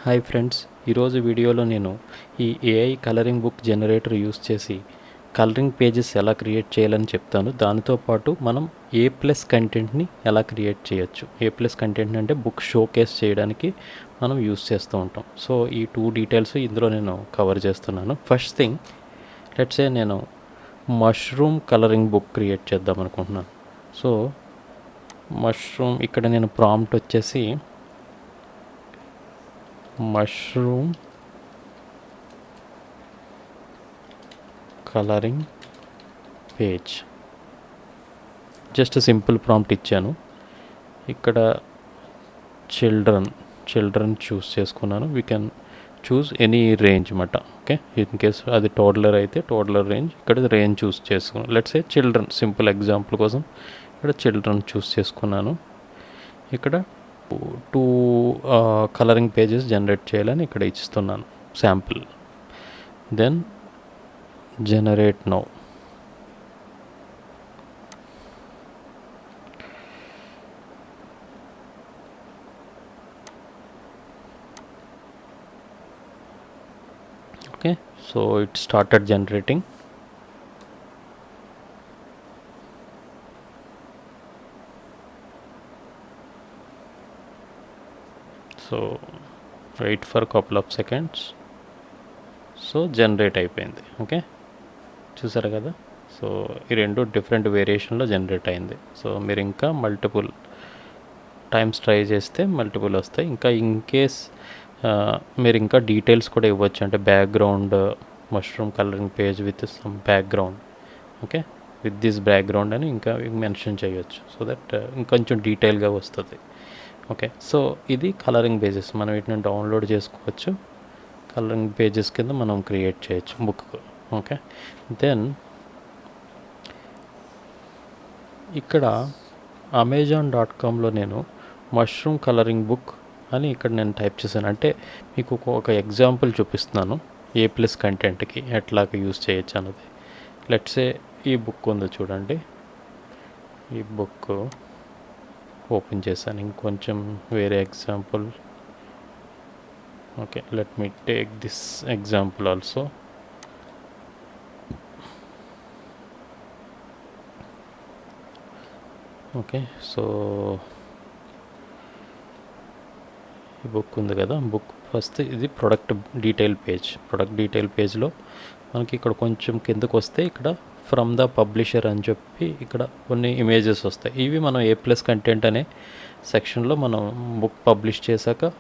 Hi friends, ఈరోజు వీడియోలో నేను ఈ AI colouring book generator use చేసి కలరింగ్ పేజెస్ ఎలా క్రియేట్ చేయాలని చెప్తాను. దానితో పాటు మనం ఏ ప్లస్ కంటెంట్ని ఎలా క్రియేట్ చేయొచ్చు. ఏ ప్లస్ కంటెంట్ అంటే బుక్ షోకేస్ చేయడానికి మనం యూస్ చేస్తూ ఉంటాం. సో ఈ 2 డీటెయిల్స్ ఇందులో నేను కవర్ చేస్తున్నాను. ఫస్ట్ థింగ్, లెట్స్ సే నేను మష్రూమ్ కలరింగ్ బుక్ క్రియేట్ చేద్దాం అనుకుంటున్నాను. సో మష్రూమ్, ఇక్కడ నేను ప్రాంప్ట్ వచ్చేసి mushroom colouring page, just simple prompt ఇచ్చాను. ఇక్కడ చిల్డ్రన్ చూస్ చేసుకున్నాను. We can choose any range అన్నమాట. ఓకే, ఇన్ కేస్ అది టోడ్లర్ అయితే టోడ్లర్ రేంజ్, ఇక్కడ రేంజ్ చూస్ చేసుకున్నాను. Let's A children, simple example కోసం ఇక్కడ చిల్డ్రన్ చూస్ చేసుకున్నాను. ఇక్కడ 2 కలరింగ్ పేజెస్ జనరేట్ చేయాలని ఇక్కడ ఇస్తున్నాను sample. Then generate now. Okay, so it started generating. So wait for couple of seconds. So generate అయిపోయింది. ఓకే, చూసారు కదా. సో ఈ 2 డిఫరెంట్ వేరియేషన్లో జనరేట్ అయింది. సో మీరు ఇంకా మల్టిపుల్ టైమ్స్ ట్రై చేస్తే మల్టిపుల్ వస్తాయి. ఇంకా ఇన్ కేస్ మీరు ఇంకా డీటెయిల్స్ కూడా ఇవ్వచ్చు, అంటే background mushroom colouring page with some background. Okay, with this background అని ఇంకా మెన్షన్ చేయొచ్చు. సో దట్ ఇంకొంచెం డీటెయిల్గా వస్తుంది. ఓకే, సో ఇది కలరింగ్ పేజెస్. మనం వీటిని డౌన్లోడ్ చేసుకోవచ్చు. కలరింగ్ పేజెస్ కింద మనం క్రియేట్ చేయొచ్చు బుక్. ఓకే, దెన్ ఇక్కడ amazon.comలో నేను మష్రూమ్ కలరింగ్ బుక్ అని ఇక్కడ నేను టైప్ చేశాను. అంటే మీకు ఒక ఎగ్జాంపుల్ చూపిస్తున్నాను ఏ ప్లస్ కంటెంట్కి ఎట్లాగ యూస్ చేయొచ్చు అన్నది. లెట్సే ఈ బుక్ ఉందో చూడండి. ఈ బుక్ ఓపెన్ చేశాను. ఇంకొంచెం వేరే example. Okay, let me take this example also. Okay, so ఈ బుక్ ఉంది కదా. బుక్ ఫస్ట్ ఇది ప్రొడక్ట్ డీటెయిల్ పేజ్లో మనకి ఇక్కడ కొంచెం కిందకు వస్తే ఇక్కడ ఫ్రమ్ ద పబ్లిషర్ అని చెప్పి ఇక్కడ కొన్ని ఇమేజెస్ వస్తాయి. ఇవి మనం ఏ ప్లస్ కంటెంట్ అనే సెక్షన్లో మనం బుక్ పబ్లిష్ చేశాక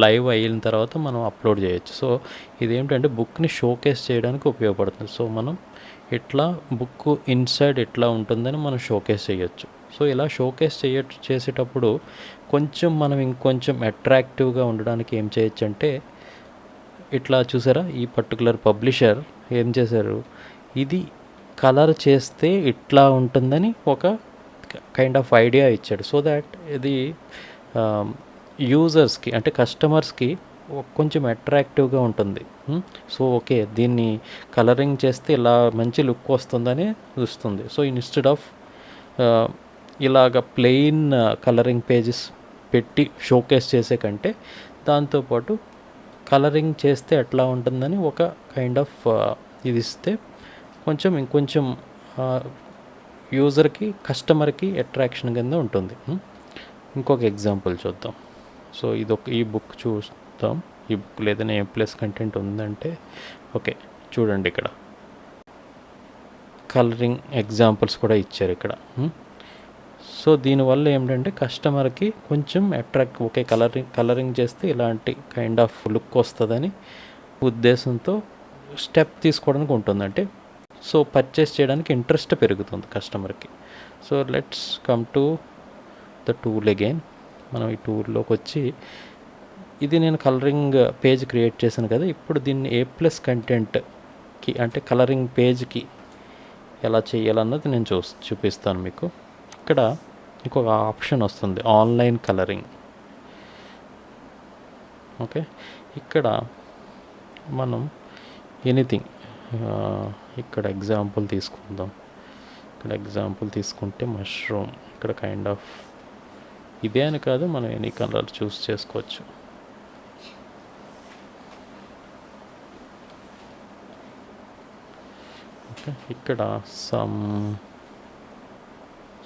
లైవ్ అయిన తర్వాత మనం అప్లోడ్ చేయొచ్చు. సో ఇదేంటంటే బుక్ని షోకేస్ చేయడానికి ఉపయోగపడుతుంది. సో మనం ఇట్లా బుక్ ఇన్సైడ్ ఎట్లా ఉంటుందని మనం షోకేస్ చేయొచ్చు. సో ఇలా షోకేస్ చేసేటప్పుడు కొంచెం మనం ఇంకొంచెం అట్రాక్టివ్గా ఉండడానికి ఏం చేయొచ్చు అంటే, ఇట్లా చూసారా, ఈ పర్టికులర్ పబ్లిషర్ ఏం చేశారు, ఇది కలర్ చేస్తే ఇట్లా ఉంటుందని ఒక కైండ్ ఆఫ్ ఐడియా ఇచ్చాడు. సో దాట్ ఇది యూజర్స్కి అంటే కస్టమర్స్కి కొంచెం అట్రాక్టివ్గా ఉంటుంది. సో ఓకే, దీన్ని కలరింగ్ చేస్తే ఇలా మంచి లుక్ వస్తుందని చూస్తుంది. సో ఇన్స్టెడ్ ఆఫ్ ఇలాగ ప్లెయిన్ కలరింగ్ పేజెస్ పెట్టి షోకేస్ చేసే కంటే దాంతోపాటు కలరింగ్ చేస్తే ఎట్లా ఉంటుందని ఒక కైండ్ ఆఫ్ ఇది ఇస్తే కొంచెం ఇంకొంచెం యూజర్కి కస్టమర్కి అట్రాక్షన్ కింద ఉంటుంది. ఇంకొక ఎగ్జాంపుల్ చూద్దాం. సో ఈ బుక్ చూద్దాం. ఈ బుక్ లేదని ఏ ప్లస్ కంటెంట్ ఉందంటే, ఓకే చూడండి, ఇక్కడ కలరింగ్ ఎగ్జాంపుల్స్ కూడా ఇచ్చారు ఇక్కడ. సో దీనివల్ల ఏంటంటే కస్టమర్కి కొంచెం అట్రాక్ట్, ఓకే కలరింగ్ చేస్తే ఇలాంటి కైండ్ ఆఫ్ లుక్ వస్తుందని ఉద్దేశంతో స్టెప్ తీసుకోవడానికి ఉంటుంది. అంటే సో పర్చేస్ చేయడానికి ఇంట్రెస్ట్ పెరుగుతుంది కస్టమర్కి. So let's come to the tool again. మనం ఈ టూల్లోకి వచ్చి, ఇది నేను కలరింగ్ పేజ్ క్రియేట్ చేశాను కదా. ఇప్పుడు దీన్ని ఏ ప్లస్ కంటెంట్కి అంటే కలరింగ్ పేజ్కి ఎలా చేయాలన్నది నేను చూపిస్తాను మీకు. ఇక్కడ ఇంకొక ఆప్షన్ వస్తుంది, ఆన్లైన్ కలరింగ్. ఓకే, ఇక్కడ మనం ఎనీథింగ్, ఇక్కడ ఎగ్జాంపుల్ తీసుకుందాం. ఇక్కడ ఎగ్జాంపుల్ తీసుకుంటే మష్రూమ్, ఇక్కడ కైండ్ ఆఫ్ ఇదే అని కాదు, మనం ఎనీ కలర్ చూస్ చేసుకోవచ్చు. ఇక్కడ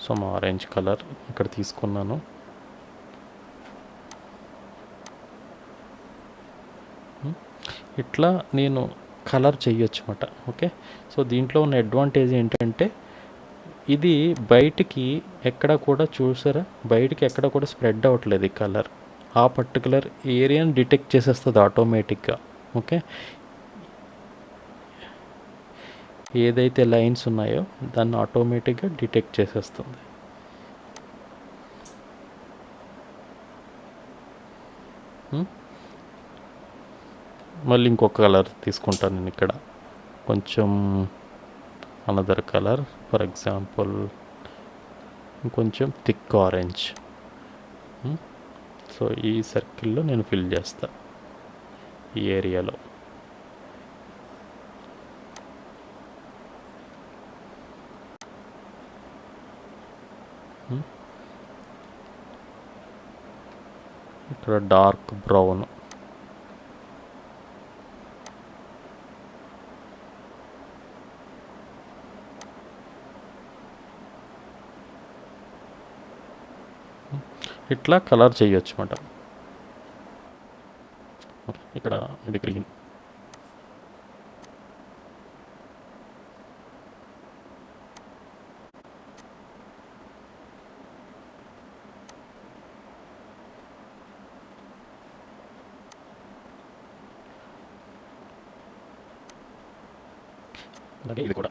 సమ్ ఆరెంజ్ కలర్ ఇక్కడ తీసుకున్నాను. ఇట్లా నేను కలర్ చేయొచ్చు అన్నమాట. ఓకే, సో దీంట్లో ఉన్న అడ్వాంటేజ్ ఏంటంటే ఇది బయటికి ఎక్కడ కూడా చూసారా, బయటికి ఎక్కడ కూడా స్ప్రెడ్ అవ్వట్లేదు ఈ కలర్. ఆ పర్టికులర్ ఏరియాని డిటెక్ట్ చేసేస్తుంది ఆటోమేటిక్గా. ఓకే, ఏదైతే లైన్స్ ఉన్నాయో దాన్ని ఆటోమేటిక్గా డిటెక్ట్ చేసేస్తుంది. మళ్ళీ ఇంకొక కలర్ తీసుకుంటాను నేను ఇక్కడ, కొంచెం అనదర్ కలర్, ఫర్ ఎగ్జాంపుల్ ఇంకొంచెం థిక్ ఆరెంజ్. సో ఈ సర్కిల్లో నేను ఫిల్ చేస్తా ఈ ఏరియాలో. ఇక్కడ డార్క్ బ్రౌన్. ఇట్లా కలర్ చేయొచ్చు అన్నమాట. ఇక్కడ ఇది గ్రీన్. అలాగే ఇది కూడా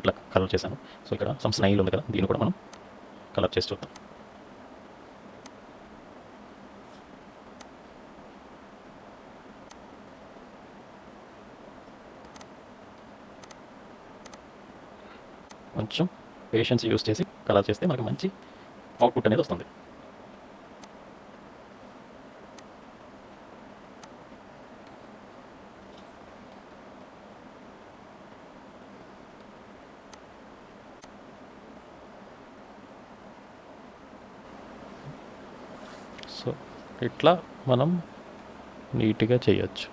ఇట్లా కలర్ చేశాను. సో ఇక్కడ సమ్ స్నైల్ ఉంది కదా, దీన్ని కూడా మనం కలర్ చేసి చూద్దాం. కొంచెం పేషెన్స్ యూస్ చేసి కలర్ చేస్తే మనకు మంచి అవుట్పుట్ అనేది వస్తుంది. సో ఇట్లా మనం నీట్గా చేయొచ్చు.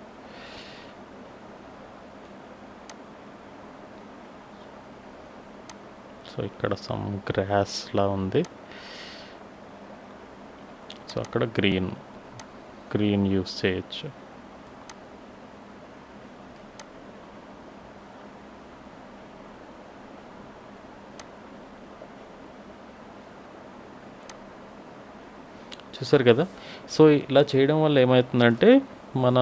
సో ఇక్కడ సమ్ గ్రాస్లా ఉంది. సో అక్కడ గ్రీన్ యూస్ చేయొచ్చు. చూసారు కదా. సో ఇలా చేయడం వల్ల ఏమవుతుందంటే మన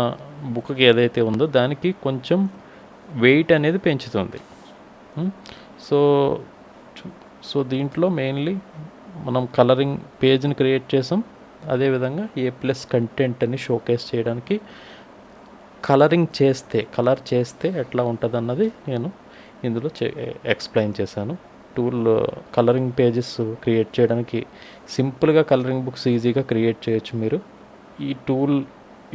బుక్కి ఏదైతే ఉందో దానికి కొంచెం వెయిట్ అనేది పెంచుతుంది. సో దీంట్లో మెయిన్లీ మనం కలరింగ్ పేజ్ని క్రియేట్ చేసాం. అదేవిధంగా A+ కంటెంట్ అని షోకేస్ చేయడానికి కలర్ చేస్తే ఎట్లా ఉంటుంది అన్నది నేను ఇందులో ఎక్స్ప్లెయిన్ చేశాను. టూల్ కలరింగ్ పేజెస్ క్రియేట్ చేయడానికి సింపుల్గా కలరింగ్ బుక్స్ ఈజీగా క్రియేట్ చేయొచ్చు మీరు. ఈ టూల్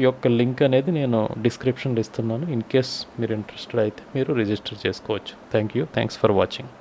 యొక్క లింక్ అనేది నేను డిస్క్రిప్షన్లో ఇస్తున్నాను. ఇన్ కేస్ మీరు ఇంట్రెస్టెడ్ అయితే మీరు రిజిస్టర్ చేసుకోవచ్చు. Thanks for watching.